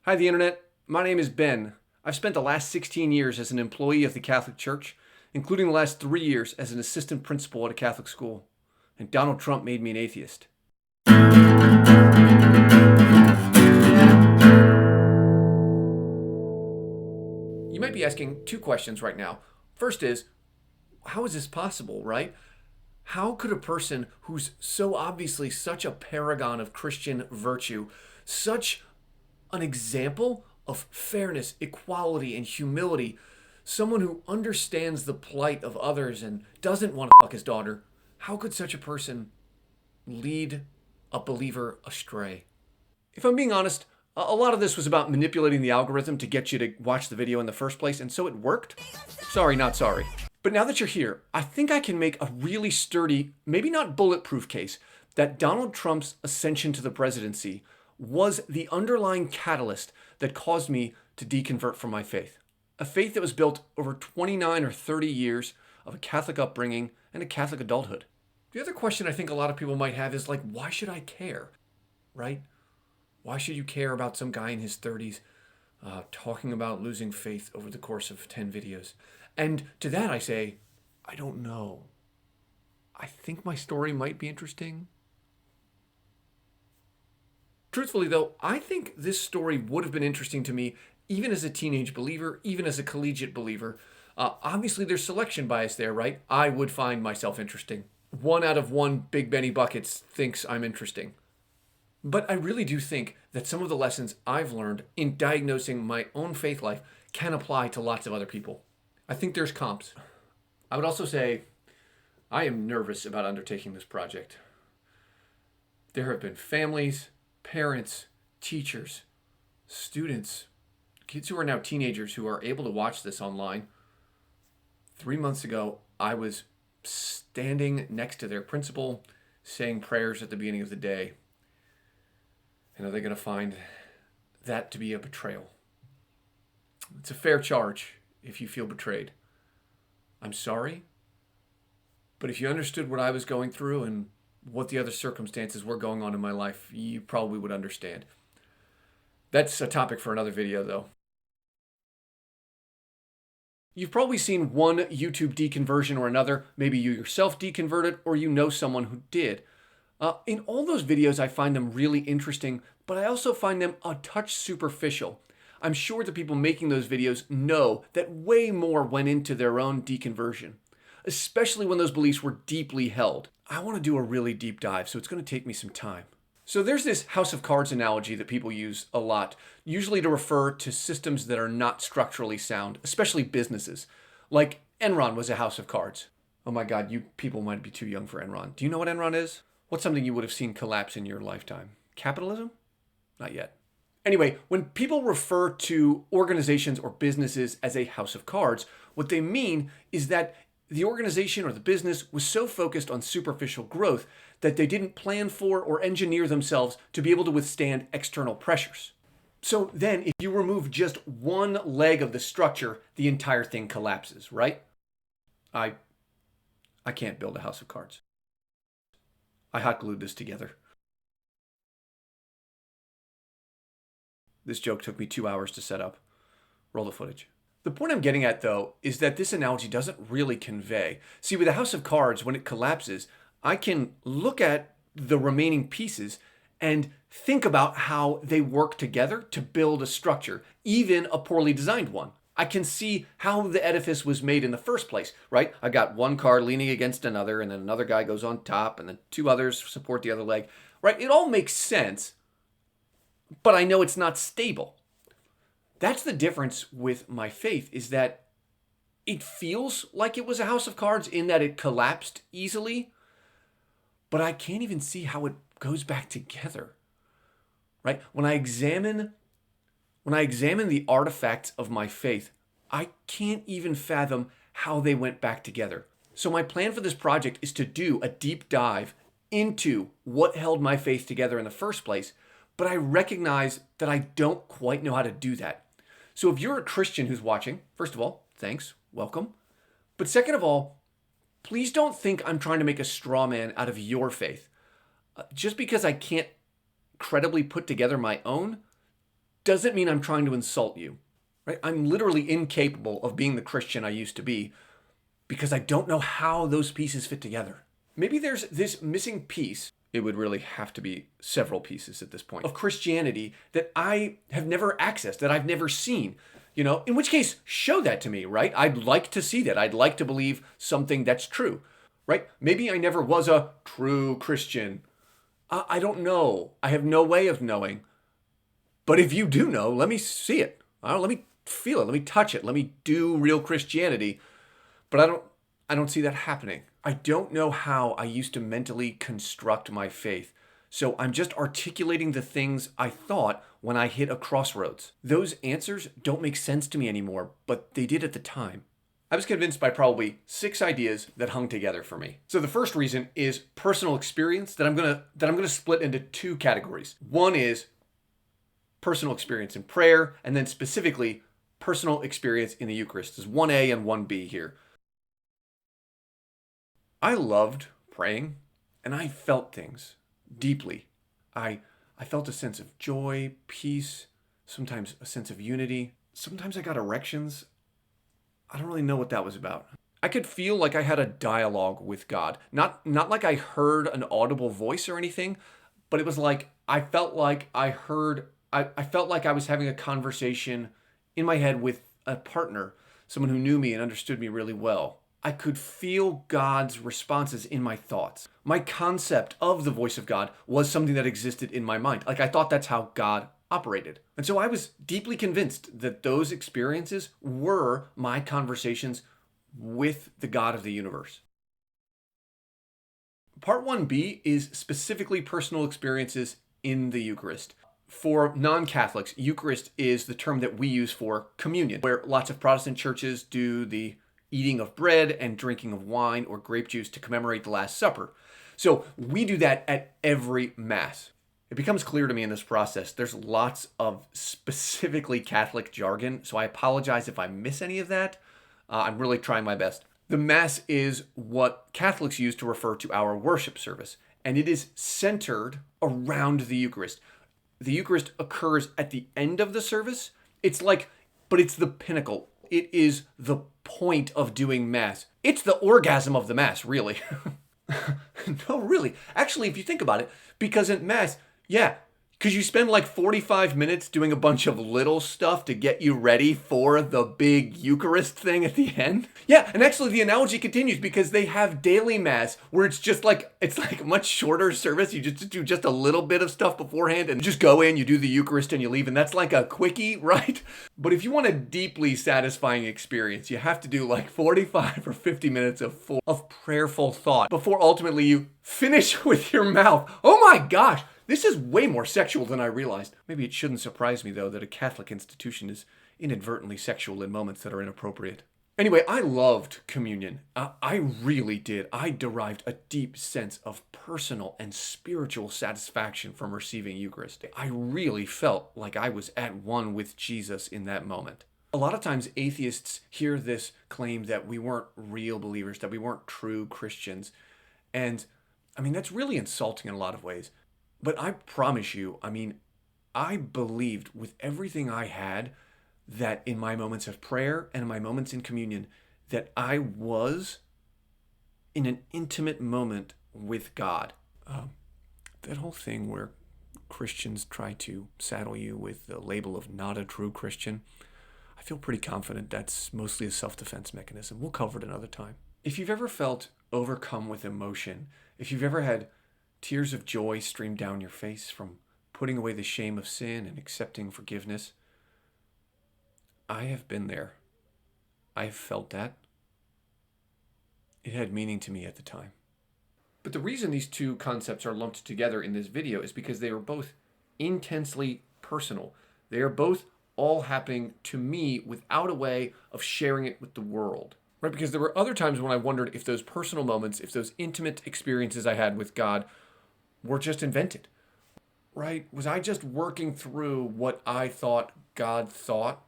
Hi, the internet. My name is Ben. I've spent the last 16 years as an employee of the Catholic Church, including the last 3 years as an assistant principal at a Catholic school. And Donald Trump made me an atheist. You might be asking two questions right now. First is, how is this possible, right? How could a person who's so obviously such a paragon of Christian virtue, such an example of fairness, equality, and humility, someone who understands the plight of others and doesn't want to fuck his daughter, how could such a person lead a believer astray? If I'm being honest, a lot of this was about manipulating the algorithm to get you to watch the video in the first place, and so it worked. Sorry, not sorry. But now that you're here, I think I can make a really sturdy, maybe not bulletproof case that Donald Trump's ascension to the presidency was the underlying catalyst that caused me to deconvert from my faith. A faith that was built over 29 or 30 years of a Catholic upbringing and a Catholic adulthood. The other question I think a lot of people might have is like, why should I care, right? Why should you care about some guy in his 30s talking about losing faith over the course of 10 videos? And to that I say, I don't know. I think my story might be interesting. Truthfully though, I think this story would have been interesting to me even as a teenage believer, even as a collegiate believer. Obviously there's selection bias there, right? I would find myself interesting. 1 out of 1 Big Benny Buckets thinks I'm interesting. But I really do think that some of the lessons I've learned in diagnosing my own faith life can apply to lots of other people. I think there's comps. I would also say I am nervous about undertaking this project. There have been families, parents, teachers, students, kids who are now teenagers who are able to watch this online. 3 months ago, I was standing next to their principal, saying prayers at the beginning of the day. And are they going to find that to be a betrayal? It's a fair charge if you feel betrayed. I'm sorry, but if you understood what I was going through and what the other circumstances were going on in my life, you probably would understand. That's a topic for another video, though. You've probably seen one YouTube deconversion or another. Maybe you yourself deconverted or you know someone who did. In all those videos, I find them really interesting, but I also find them a touch superficial. I'm sure the people making those videos know that way more went into their own deconversion, especially when those beliefs were deeply held. I want to do a really deep dive, so it's going to take me some time. So there's this house of cards analogy that people use a lot, usually to refer to systems that are not structurally sound, especially businesses. Like Enron was a house of cards. Oh my God, you people might be too young for Enron. Do you know what Enron is? What's something you would have seen collapse in your lifetime? Capitalism? Not yet. Anyway, when people refer to organizations or businesses as a house of cards, what they mean is that the organization or the business was so focused on superficial growth that they didn't plan for or engineer themselves to be able to withstand external pressures. So then if you remove just one leg of the structure, the entire thing collapses, right? I can't build a house of cards. I hot glued this together. This joke took me 2 hours to set up. Roll the footage. The point I'm getting at, though, is that this analogy doesn't really convey. See, with a house of cards, when it collapses, I can look at the remaining pieces and think about how they work together to build a structure, even a poorly designed one. I can see how the edifice was made in the first place, right? I got one card leaning against another, and then another guy goes on top, and then 2 others support the other leg, right? It all makes sense, but I know it's not stable. That's the difference with my faith, is that it feels like it was a house of cards in that it collapsed easily, but I can't even see how it goes back together, right? When I examine the artifacts of my faith, I can't even fathom how they went back together. So my plan for this project is to do a deep dive into what held my faith together in the first place, but I recognize that I don't quite know how to do that. So if you're a Christian who's watching, first of all, thanks, welcome. But second of all, please don't think I'm trying to make a straw man out of your faith. Just because I can't credibly put together my own doesn't mean I'm trying to insult you, right? I'm literally incapable of being the Christian I used to be because I don't know how those pieces fit together. Maybe there's this missing piece. It would really have to be several pieces at this point of Christianity that I have never accessed, that I've never seen. In which case, show that to me, right? I'd like to see that. I'd like to believe something that's true, right? Maybe I never was a true Christian. I don't know. I have no way of knowing. But if you do know, let me see it. Let me feel it. Let me touch it. Let me do real Christianity. But I don't see that happening. I don't know how I used to mentally construct my faith. So I'm just articulating the things I thought when I hit a crossroads. Those answers don't make sense to me anymore, but they did at the time. I was convinced by probably 6 ideas that hung together for me. So the first reason is personal experience that I'm gonna split into 2 categories. One is personal experience in prayer, and then specifically personal experience in the Eucharist. There's 1A and 1B here. I loved praying, and I felt things deeply. I felt a sense of joy, peace, sometimes a sense of unity. Sometimes I got erections. I don't really know what that was about. I could feel like I had a dialogue with God. Not like I heard an audible voice or anything, but it was like I felt like I felt like I was having a conversation in my head with a partner, someone who knew me and understood me really well. I could feel God's responses in my thoughts. My concept of the voice of God was something that existed in my mind. Like I thought that's how God operated. And so I was deeply convinced that those experiences were my conversations with the God of the universe. Part 1B is specifically personal experiences in the Eucharist. For non-Catholics, Eucharist is the term that we use for communion, where lots of Protestant churches do the eating of bread and drinking of wine or grape juice to commemorate the Last Supper. So we do that at every Mass. It becomes clear to me in this process, there's lots of specifically Catholic jargon, so I apologize if I miss any of that. I'm really trying my best. The Mass is what Catholics use to refer to our worship service, and it is centered around the Eucharist. The Eucharist occurs at the end of the service. But it's the pinnacle. It is the point of doing Mass. It's the orgasm of the Mass, really. No, really. Actually, if you think about it, because at Mass, because you spend like 45 minutes doing a bunch of little stuff to get you ready for the big Eucharist thing at the end. Yeah, and actually the analogy continues because they have daily Mass where it's like a much shorter service. You just do just a little bit of stuff beforehand and just go in, you do the Eucharist and you leave, and that's like a quickie, right? But if you want a deeply satisfying experience, you have to do like 45 or 50 minutes of prayerful thought before ultimately you finish with your mouth. Oh my gosh! This is way more sexual than I realized. Maybe it shouldn't surprise me, though, that a Catholic institution is inadvertently sexual in moments that are inappropriate. Anyway, I loved communion. I really did. I derived a deep sense of personal and spiritual satisfaction from receiving Eucharist. I really felt like I was at one with Jesus in that moment. A lot of times atheists hear this claim that we weren't real believers, that we weren't true Christians. And, that's really insulting in a lot of ways. But I promise you, I believed with everything I had that in my moments of prayer and in my moments in communion, that I was in an intimate moment with God. That whole thing where Christians try to saddle you with the label of not a true Christian, I feel pretty confident that's mostly a self-defense mechanism. We'll cover it another time. If you've ever felt overcome with emotion, if you've ever had tears of joy stream down your face from putting away the shame of sin and accepting forgiveness, I have been there. I have felt that. It had meaning to me at the time. But the reason these 2 concepts are lumped together in this video is because they are both intensely personal. They are both all happening to me without a way of sharing it with the world. Right? Because there were other times when I wondered if those personal moments, if those intimate experiences I had with God were just invented, right? Was I just working through what I thought God thought?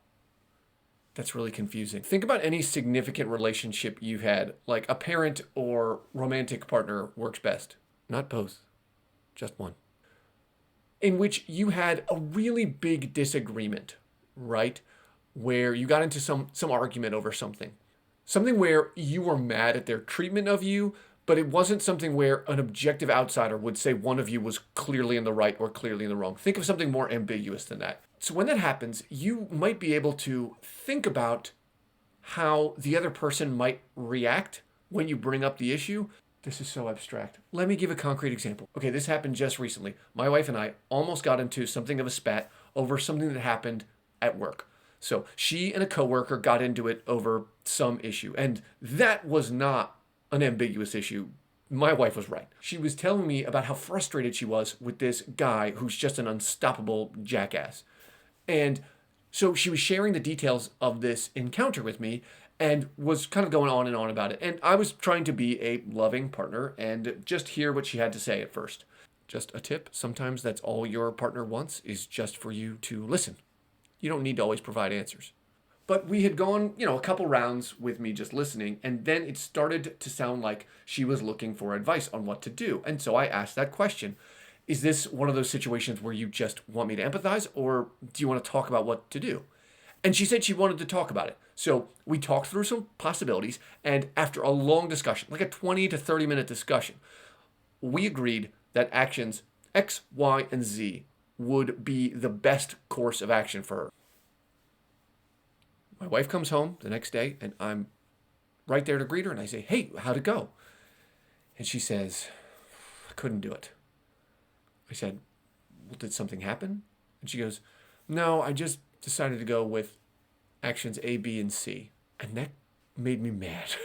That's really confusing. Think about any significant relationship you've had, like a parent or romantic partner works best. Not both, just one. in which you had a really big disagreement, right? Where you got into some argument over something. Something where you were mad at their treatment of you, but it wasn't something where an objective outsider would say one of you was clearly in the right or clearly in the wrong. Think of something more ambiguous than that. So when that happens, you might be able to think about how the other person might react when you bring up the issue. This is so abstract. Let me give a concrete example. Okay, this happened just recently. My wife and I almost got into something of a spat over something that happened at work. So she and a coworker got into it over some issue, and that was not an ambiguous issue. My wife was right. She was telling me about how frustrated she was with this guy who's just an unstoppable jackass. And so she was sharing the details of this encounter with me and was kind of going on and on about it. And I was trying to be a loving partner and just hear what she had to say at first. Just a tip, sometimes that's all your partner wants, is just for you to listen. You don't need to always provide answers. But we had gone, a couple rounds with me just listening, and then it started to sound like she was looking for advice on what to do. And so I asked that question. Is this one of those situations where you just want me to empathize, or do you want to talk about what to do? And she said she wanted to talk about it. So we talked through some possibilities, and after a long discussion, like a 20 to 30 minute discussion, we agreed that actions X, Y, and Z would be the best course of action for her. My wife comes home the next day, and I'm right there to greet her, and I say, "Hey, how'd it go?" And she says, "I couldn't do it." I said, "Well, did something happen?" And she goes, "No, I just decided to go with actions A, B, and C." And that made me mad.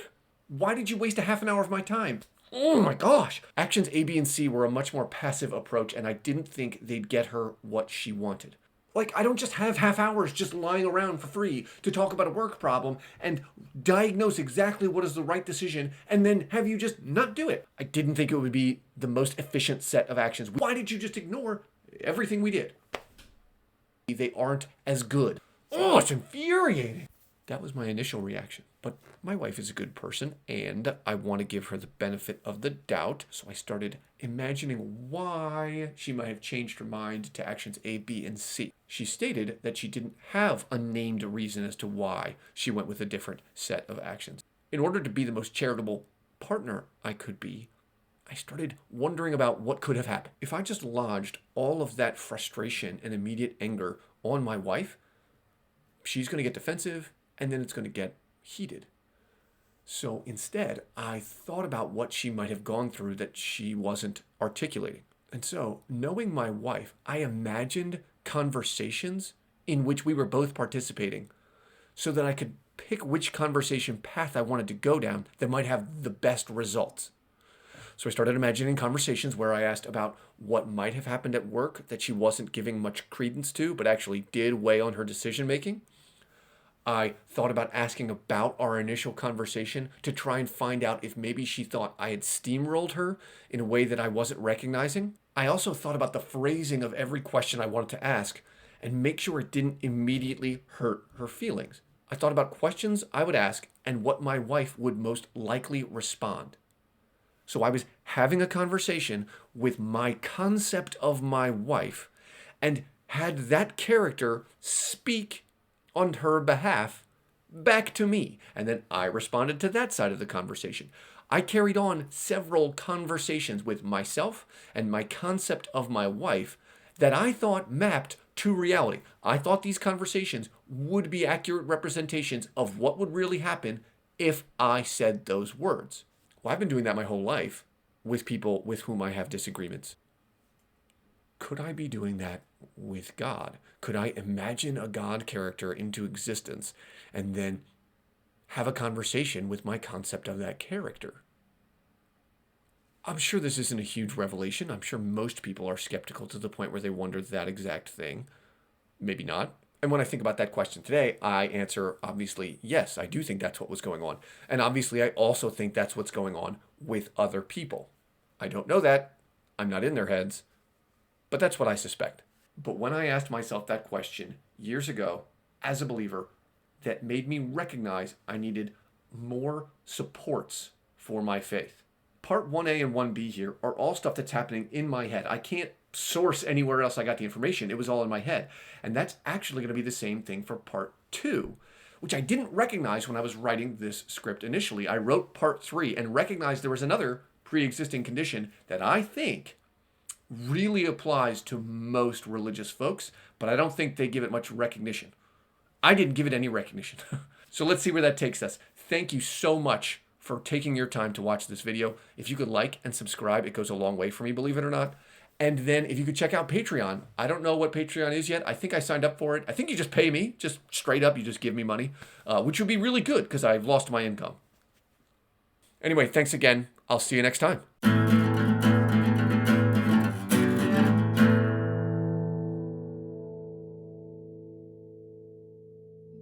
Why did you waste a half an hour of my time? Oh my gosh. Actions A, B, and C were a much more passive approach, and I didn't think they'd get her what she wanted. Like, I don't just have half hours just lying around for free to talk about a work problem and diagnose exactly what is the right decision and then have you just not do it. I didn't think it would be the most efficient set of actions. Why did you just ignore everything we did? They aren't as good. Oh, it's infuriating. That was my initial reaction. But my wife is a good person, and I want to give her the benefit of the doubt. So I started imagining why she might have changed her mind to actions A, B, and C. She stated that she didn't have a named reason as to why she went with a different set of actions. In order to be the most charitable partner I could be, I started wondering about what could have happened. If I just lodged all of that frustration and immediate anger on my wife, she's going to get defensive, and then it's going to get heated. So instead, I thought about what she might have gone through that she wasn't articulating. And so, knowing my wife, I imagined conversations in which we were both participating so that I could pick which conversation path I wanted to go down that might have the best results. So I started imagining conversations where I asked about what might have happened at work that she wasn't giving much credence to, but actually did weigh on her decision making. I thought about asking about our initial conversation to try and find out if maybe she thought I had steamrolled her in a way that I wasn't recognizing. I also thought about the phrasing of every question I wanted to ask and make sure it didn't immediately hurt her feelings. I thought about questions I would ask and what my wife would most likely respond. So I was having a conversation with my concept of my wife and had that character speak on her behalf back to me. And then I responded to that side of the conversation. I carried on several conversations with myself and my concept of my wife that I thought mapped to reality. I thought these conversations would be accurate representations of what would really happen if I said those words. Well, I've been doing that my whole life with people with whom I have disagreements. Could I be doing that with God? Could I imagine a God character into existence and then have a conversation with my concept of that character? I'm sure this isn't a huge revelation. I'm sure most people are skeptical to the point where they wonder that exact thing. Maybe not. And when I think about that question today, I answer, obviously, yes, I do think that's what was going on. And obviously, I also think that's what's going on with other people. I don't know that. I'm not in their heads. But that's what I suspect. But when I asked myself that question years ago, as a believer, that made me recognize I needed more supports for my faith. part 1A and 1B here are all stuff that's happening in my head. I can't source anywhere else I got the information. It was all in my head. And that's actually going to be the same thing for part 2, which I didn't recognize when I was writing this script initially. I wrote part 3 and recognized there was another pre-existing condition that I think really applies to most religious folks, but I don't think they give it much recognition. I didn't give it any recognition. So let's see where that takes us. Thank you so much for taking your time to watch this video. If you could like and subscribe, it goes a long way for me, believe it or not. And then if you could check out Patreon. I don't know what Patreon is yet. I think I signed up for it. I think you just pay me, just straight up, you just give me money, which would be really good because I've lost my income. Anyway, thanks again. I'll see you next time.